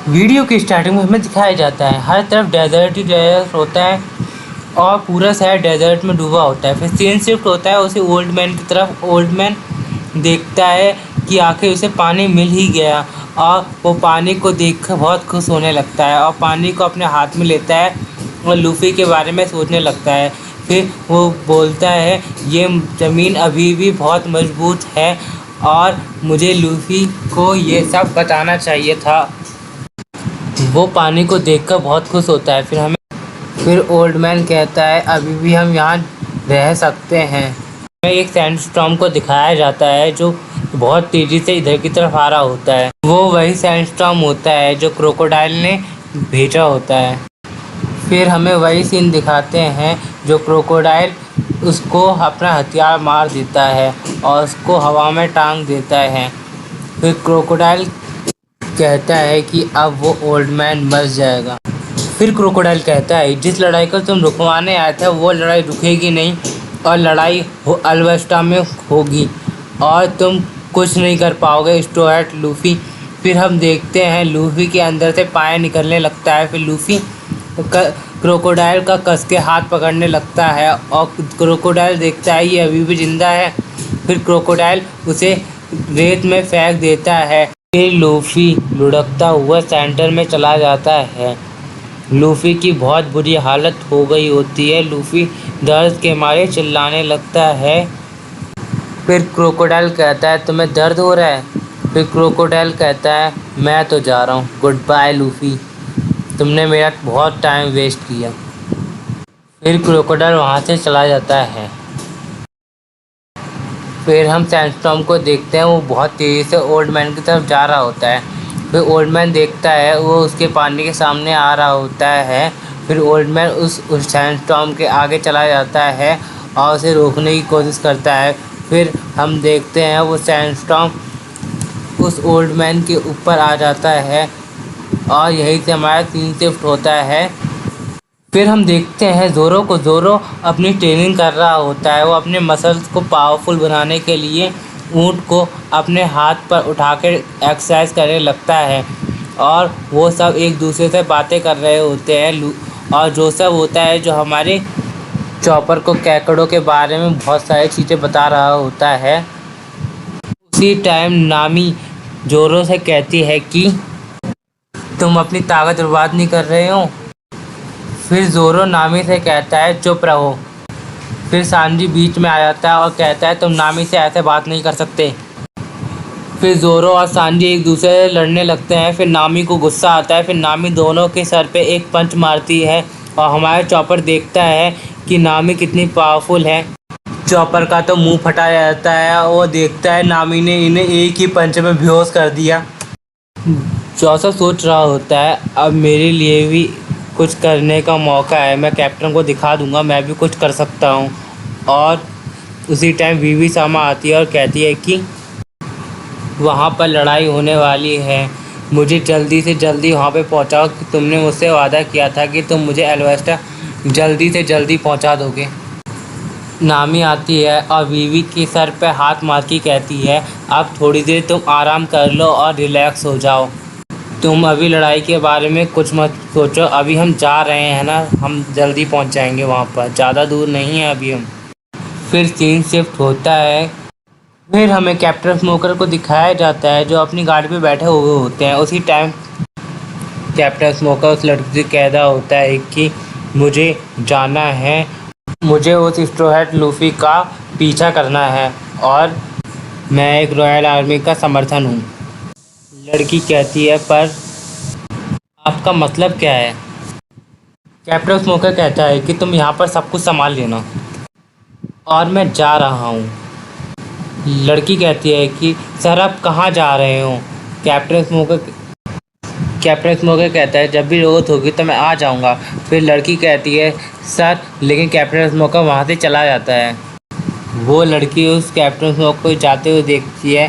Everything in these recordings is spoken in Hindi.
वीडियो की स्टार्टिंग में हमें दिखाया जाता है हर तरफ डेजर्ट ही डेजर्ट होता है और पूरा शहर डेजर्ट में डूबा होता है। फिर सीन शिफ्ट होता है उसी ओल्ड मैन की तरफ। ओल्ड मैन देखता है कि आखिर उसे पानी मिल ही गया और वो पानी को देखकर बहुत खुश होने लगता है और पानी को अपने हाथ में लेता है और लूफ़ी के बारे में सोचने लगता है। फिर वो बोलता है ये ज़मीन अभी भी बहुत मजबूत है और मुझे लूफ़ी को ये सब बताना चाहिए था। वो पानी को देखकर बहुत खुश होता है। फिर ओल्ड मैन कहता है अभी भी हम यहाँ रह सकते हैं। हमें एक सैंडस्टॉर्म को दिखाया जाता है जो बहुत तेज़ी से इधर की तरफ आ रहा होता है। वो वही सैंडस्टॉर्म होता है जो क्रोकोडाइल ने भेजा होता है। फिर हमें वही सीन दिखाते हैं जो क्रोकोडाइल उसको अपना हथियार मार देता है और उसको हवा में टांग देता है। फिर क्रोकोडाइल कहता है कि अब वो ओल्ड मैन मर जाएगा। फिर क्रोकोडाइल कहता है जिस लड़ाई को तुम रुकवाने आए थे वो लड़ाई रुकेगी नहीं और लड़ाई अल्बास्टा में होगी और तुम कुछ नहीं कर पाओगे स्ट्रॉ हैट लूफ़ी। फिर हम देखते हैं लूफ़ी के अंदर से पानी निकलने लगता है। फिर लूफ़ी क्रोकोडाइल का कस के हाथ पकड़ने लगता है और क्रोकोडाइल देखता है ये अभी भी ज़िंदा है। फिर क्रोकोडाइल उसे रेत में फेंक देता है। फिर लूफ़ी लुढ़कता हुआ सेंटर में चला जाता है। लूफ़ी की बहुत बुरी हालत हो गई होती है। लूफ़ी दर्द के मारे चिल्लाने लगता है। फिर क्रोकोडाइल कहता है तुम्हें दर्द हो रहा है? फिर क्रोकोडाइल कहता है मैं तो जा रहा हूँ, गुड बाय लूफ़ी, तुमने मेरा बहुत टाइम वेस्ट किया। फिर क्रोकोडाइल वहाँ से चला जाता है। फिर हम सैंडस्टॉर्म को देखते हैं वो बहुत तेज़ी से ओल्ड मैन की तरफ जा रहा होता है। फिर ओल्ड मैन देखता है वो उसके पानी के सामने आ रहा होता है। फिर ओल्ड मैन उस सैंडस्टॉर्म के आगे चला जाता है और उसे रोकने की कोशिश करता है। फिर हम देखते हैं वो सैंडस्टॉर्म उस ओल्ड मैन के ऊपर आ जाता है और यहीं से हमारा सीन शिफ्ट होता है। फिर हम देखते हैं ज़ोरो अपनी ट्रेनिंग कर रहा होता है। वो अपने मसल्स को पावरफुल बनाने के लिए ऊँट को अपने हाथ पर उठा कर एक्सरसाइज करने लगता है और वो सब एक दूसरे से बातें कर रहे होते हैं। और जोसेफ होता है जो हमारे चॉपर को कैकड़ों के बारे में बहुत सारी चीज़ें बता रहा होता है। उसी टाइम नामी जोरो से कहती है कि तुम अपनी ताकत बर्बाद नहीं कर रहे हो। फिर ज़ोरो नामी से कहता है चुप रहो। फिर सांजी बीच में आ जाता है और कहता है तुम नामी से ऐसे बात नहीं कर सकते। फिर ज़ोरो और सांजी एक दूसरे से लड़ने लगते हैं। फिर नामी को गुस्सा आता है। फिर नामी दोनों के सर पे एक पंच मारती है और हमारा चॉपर देखता है कि नामी कितनी पावरफुल है। चॉपर का तो मुंह फटा जाता है और वो देखता है नामी ने इन्हें एक ही पंच में बेहोश कर दिया। जोसेफ सोच रहा होता है अब मेरे लिए भी कुछ करने का मौका है, मैं कैप्टन को दिखा दूंगा मैं भी कुछ कर सकता हूँ। और उसी टाइम वीवी सामा आती है और कहती है कि वहाँ पर लड़ाई होने वाली है, मुझे जल्दी से जल्दी वहाँ पे पहुँचाओ कि तुमने मुझसे वादा किया था कि तुम मुझे अल्बास्टा जल्दी से जल्दी पहुँचा दोगे। नामी आती है और वीवी के सर पे हाथ मार के कहती है अब थोड़ी देर तुम आराम कर लो और रिलैक्स हो जाओ, तुम अभी लड़ाई के बारे में कुछ मत सोचो, अभी हम जा रहे हैं ना, हम जल्दी पहुंच जाएंगे वहाँ पर, ज़्यादा दूर नहीं है अभी हम। फिर सीन शिफ्ट होता है। फिर हमें कैप्टन स्मोकर को दिखाया जाता है जो अपनी गाड़ी पे बैठे हुए होते हैं। उसी टाइम कैप्टन स्मोकर उस लड़की से कह रहा होता है कि मुझे जाना है, मुझे उस स्ट्रॉ हैट लूफ़ी का पीछा करना है और मैं एक रॉयल आर्मी का समर्थन हूँ। लड़की कहती है पर आपका मतलब क्या है? कैप्टन स्मोकर कहता है कि तुम यहाँ पर सब कुछ संभाल लेना और मैं जा रहा हूँ। लड़की कहती है कि सर आप कहाँ जा रहे हो? कैप्टन स्मोकर कहता है जब भी ज़रूरत होगी तो मैं आ जाऊँगा। फिर लड़की कहती है सर, लेकिन कैप्टन स्मोकर वहाँ से चला जाता है। वो लड़की उस कैप्टन स्मोकर को जाते हुए देखती है।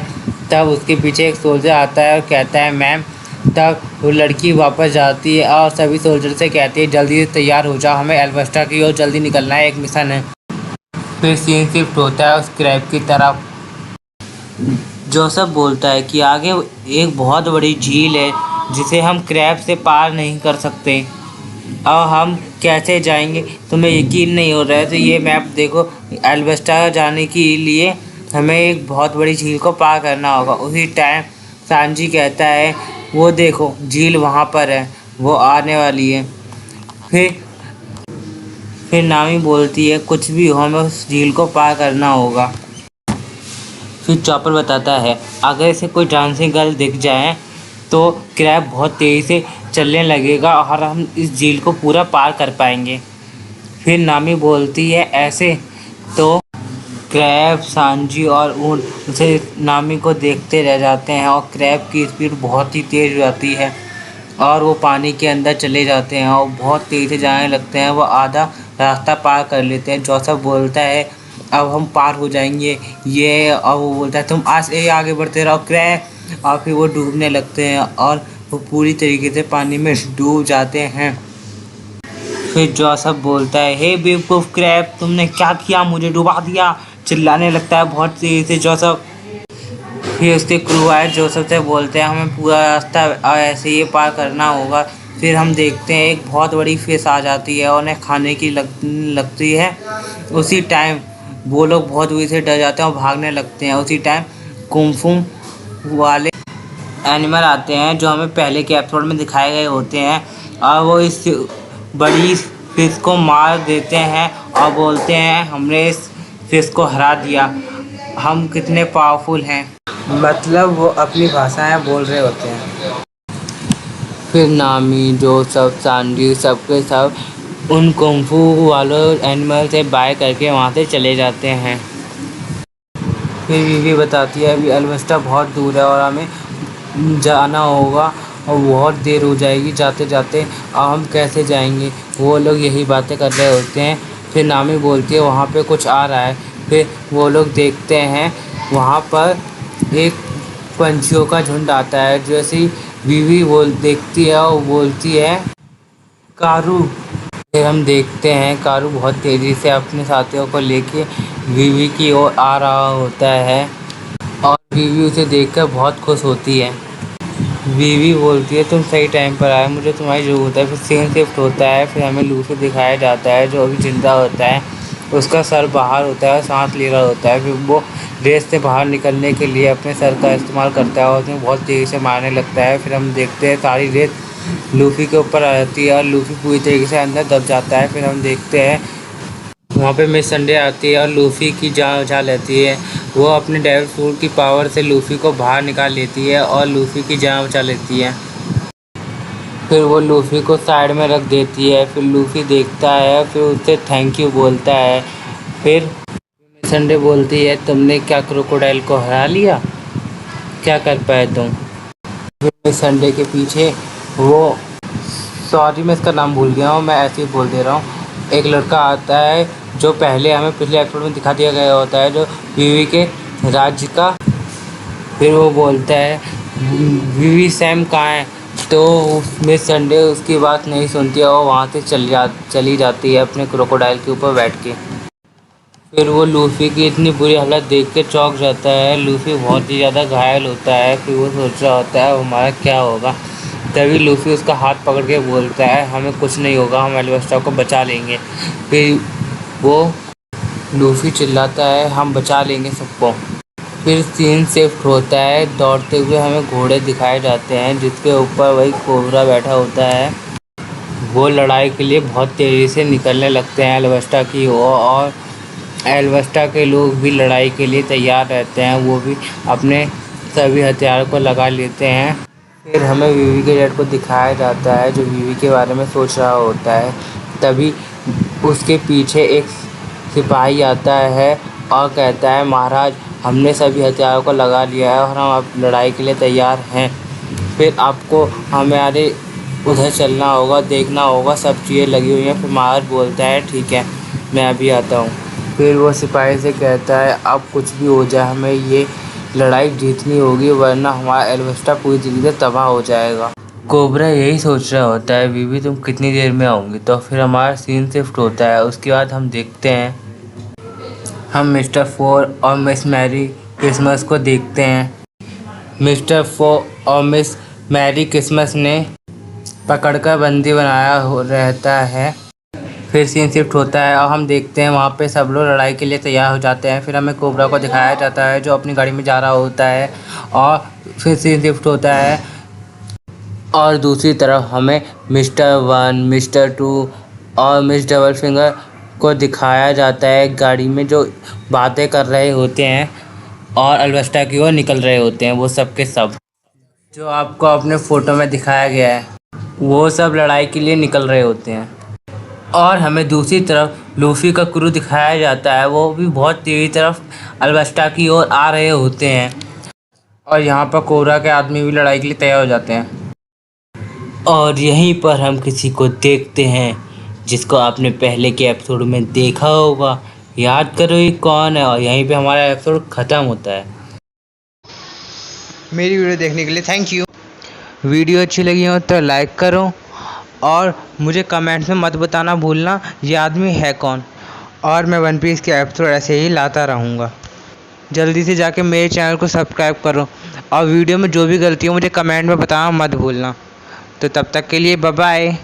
तब उसके पीछे एक सोल्जर आता है और कहता है मैम। तब वो लड़की वापस जाती है और सभी सोल्जर से कहती है जल्दी से तैयार हो जाओ, हमें अल्बास्टा की ओर जल्दी निकलना है, एक मिशन है। फिर सीन शिफ्ट होता है उस क्रैब की तरफ। जोसेफ बोलता है कि आगे एक बहुत बड़ी झील है जिसे हम क्रैब से पार नहीं कर सकते। अब हम कैसे जाएंगे? तुम्हें यकीन नहीं हो रहा है तो ये मैप देखो। एल्वेस्टा जाने के लिए हमें एक बहुत बड़ी झील को पार करना होगा। उसी टाइम सांजी कहता है वो देखो झील वहाँ पर है, वो आने वाली है। फिर फिर नामी बोलती है कुछ भी हो हमें उस झील को पार करना होगा। फिर चॉपर बताता है अगर इसे कोई डांसिंग गर्ल दिख जाए तो क्रैब बहुत तेज़ी से चलने लगेगा और हम इस झील को पूरा पार कर पाएंगे। फिर नामी बोलती है ऐसे तो क्रैब, सांजी और ऊन उसे नामी को देखते रह जाते हैं और क्रैब की स्पीड बहुत ही तेज़ हो जाती है और वो पानी के अंदर चले जाते हैं और बहुत तेज़ी से जाने लगते हैं। वो आधा रास्ता पार कर लेते हैं। जोसेफ बोलता है अब हम पार हो जाएंगे ये, और वो बोलता है तुम आगे बढ़ते रहो क्रैब। और फिर वो डूबने लगते हैं और वो पूरी तरीके से पानी में डूब जाते हैं। फिर जोसेफ बोलता है हे बेवकूफ़ क्रैब, तुमने क्या किया, मुझे डुबा दिया। चिल्लाने लगता है बहुत तेज़ी से जोसेफ। फिर उसके क्रू आए जोसेफ से बोलते हैं हमें पूरा रास्ता ऐसे ही पार करना होगा। फिर हम देखते हैं एक बहुत बड़ी फिश आ जाती है और उन्हें खाने की लगती है। उसी टाइम वो लोग बहुत बुरी से डर जाते हैं और भागने लगते हैं। उसी टाइम कुंफू वाले एनिमल आते हैं जो हमें पहले के एपिसोड में दिखाए गए होते हैं और वो इस बड़ी फिश को मार देते हैं और बोलते हैं हमने इस फिश को हरा दिया, हम कितने पावरफुल हैं। मतलब वो अपनी भाषाएं बोल रहे होते हैं। फिर नामी, जोसेफ, सांडी सबके सब उन कुंफू वालों एनिमल से बाय करके वहाँ से चले जाते हैं। फिर बीवी बताती है अभी एल्वेस्टा बहुत दूर है और हमें जाना होगा और बहुत देर हो जाएगी जाते जाते, अब हम कैसे जाएंगे? वो लोग यही बातें कर रहे होते हैं। फिर नामी बोलती है वहाँ पे कुछ आ रहा है। फिर वो लोग देखते हैं वहाँ पर एक पंछियों का झुंड आता है। जैसे ही बीवी देखती है और बोलती है कारू। फिर हम देखते हैं कारू बहुत तेज़ी से अपने साथियों को लेके बीवी की ओर आ रहा होता है और बीवी उसे देखकर बहुत खुश होती है। बीवी बोलती है तुम सही टाइम पर आए, मुझे तुम्हारी ज़रूरत है। फिर सीन शिफ्ट होता है। फिर हमें लूसी दिखाया जाता है जो अभी जिंदा होता है। उसका सर बाहर होता है, सांस ले रहा होता है। फिर वो रेस से बाहर निकलने के लिए अपने सर का इस्तेमाल करता है और उसमें बहुत तेज़ी से मारने लगता है। फिर हम देखते हैं सारी रेत लूफी के ऊपर आ जाती है और लूफी पूरी तरीके से अंदर दब जाता है। फिर हम देखते हैं वहाँ पे मिस संडे आती है और लूफी की जान बचा लेती है। वो अपने डेविल फ्रूट की पावर से लूफी को बाहर निकाल लेती है और लूफी की जान बचा लेती है। फिर वो लूफी को साइड में रख देती है। फिर लूफी देखता है, फिर उससे थैंक यू बोलता है। फिर मिस संडे बोलती है तुमने क्या क्रोकोडाइल को हरा लिया, क्या कर पाए तुम? फिर मिस संडे के पीछे वो, सॉरी मैं इसका नाम भूल गया हूँ, मैं ऐसे ही बोल दे रहा हूँ, एक लड़का आता है जो पहले हमें पिछले एपिसोड में दिखा दिया गया होता है जो बीवी के राज्य का। फिर वो बोलता है बीवी सैम कहाँ है? तो मिस संडे उसकी बात नहीं सुनती है और वहाँ से चली जाती है अपने क्रोकोडाइल के ऊपर बैठ के। फिर वो लूफी की इतनी बुरी हालत देख के चौंक जाता है। लूफी बहुत ही ज़्यादा घायल होता है। फिर वो सोच रहा होता है हमारा क्या होगा। तभी लूफी उसका हाथ पकड़ के बोलता है हमें कुछ नहीं होगा, हम एल्वेस्टा को बचा लेंगे। फिर वो लूफी चिल्लाता है हम बचा लेंगे सबको। फिर सीन शिफ्ट होता है, दौड़ते हुए हमें घोड़े दिखाए जाते हैं जिसके ऊपर वही कोबरा बैठा होता है। वो लड़ाई के लिए बहुत तेज़ी से निकलने लगते हैं एल्वेस्टा की ओर और एल्वेस्टा के लोग भी लड़ाई के लिए तैयार रहते हैं। वो भी अपने सभी हथियारों को लगा लेते हैं। फिर हमें वीवी के डैड को दिखाया जाता है जो वीवी के बारे में सोच रहा होता है। तभी उसके पीछे एक सिपाही आता है और कहता है महाराज हमने सभी हथियारों को लगा लिया है और हम अब लड़ाई के लिए तैयार हैं। फिर आपको हमारे उधर चलना होगा, देखना होगा सब चीज़ें लगी हुई हैं। फिर महाराज बोलता है ठीक है मैं अभी आता हूँ। फिर वो सिपाही से कहता है अब कुछ भी हो जाए हमें ये लड़ाई जीतनी होगी वरना हमारा एल्वेस्टा पूरी तरीके से तबाह हो जाएगा। कोबरा यही सोच रहा होता है बीवी तुम कितनी देर में आओगी। तो फिर हमारा सीन शिफ्ट होता है। उसके बाद हम देखते हैं हम मिस्टर फोर और मिस मैरी क्रिसमस को देखते हैं। मिस्टर फोर और मिस मैरी क्रिसमस ने पकड़कर बंदी बनाया रहता है। फिर सीन शिफ्ट होता है और हम देखते हैं वहाँ पे सब लोग लड़ाई के लिए तैयार हो जाते हैं। फिर हमें कोबरा को दिखाया जाता है जो अपनी गाड़ी में जा रहा होता है और फिर सीन शिफ्ट होता है और दूसरी तरफ हमें मिस्टर 1, मिस्टर 2 और मिस डबल फिंगर को दिखाया जाता है गाड़ी में जो बातें कर रहे होते हैं और अल्बस्टा की ओर निकल रहे होते हैं। वो सब के सब जो आपको अपने फ़ोटो में दिखाया गया है वो सब लड़ाई के लिए निकल रहे होते हैं। और हमें दूसरी तरफ लूफी का क्रू दिखाया जाता है, वो भी बहुत तेज़ी तरफ अल्बस्टा की ओर आ रहे होते हैं और यहाँ पर कोबरा के आदमी भी लड़ाई के लिए तैयार हो जाते हैं। और यहीं पर हम किसी को देखते हैं जिसको आपने पहले के एपिसोड में देखा होगा। याद करो ये कौन है। और यहीं पे हमारा एपिसोड ख़त्म होता है। मेरी वीडियो देखने के लिए थैंक यू। वीडियो अच्छी लगी हो तो लाइक करो और मुझे कमेंट्स में मत बताना भूलना ये आदमी है कौन। और मैं वन पीस के एपिसोड ऐसे ही लाता रहूँगा। जल्दी से जाके मेरे चैनल को सब्सक्राइब करो और वीडियो में जो भी गलती हो मुझे कमेंट में बताना मत भूलना। तो तब तक के लिए बाय बाय।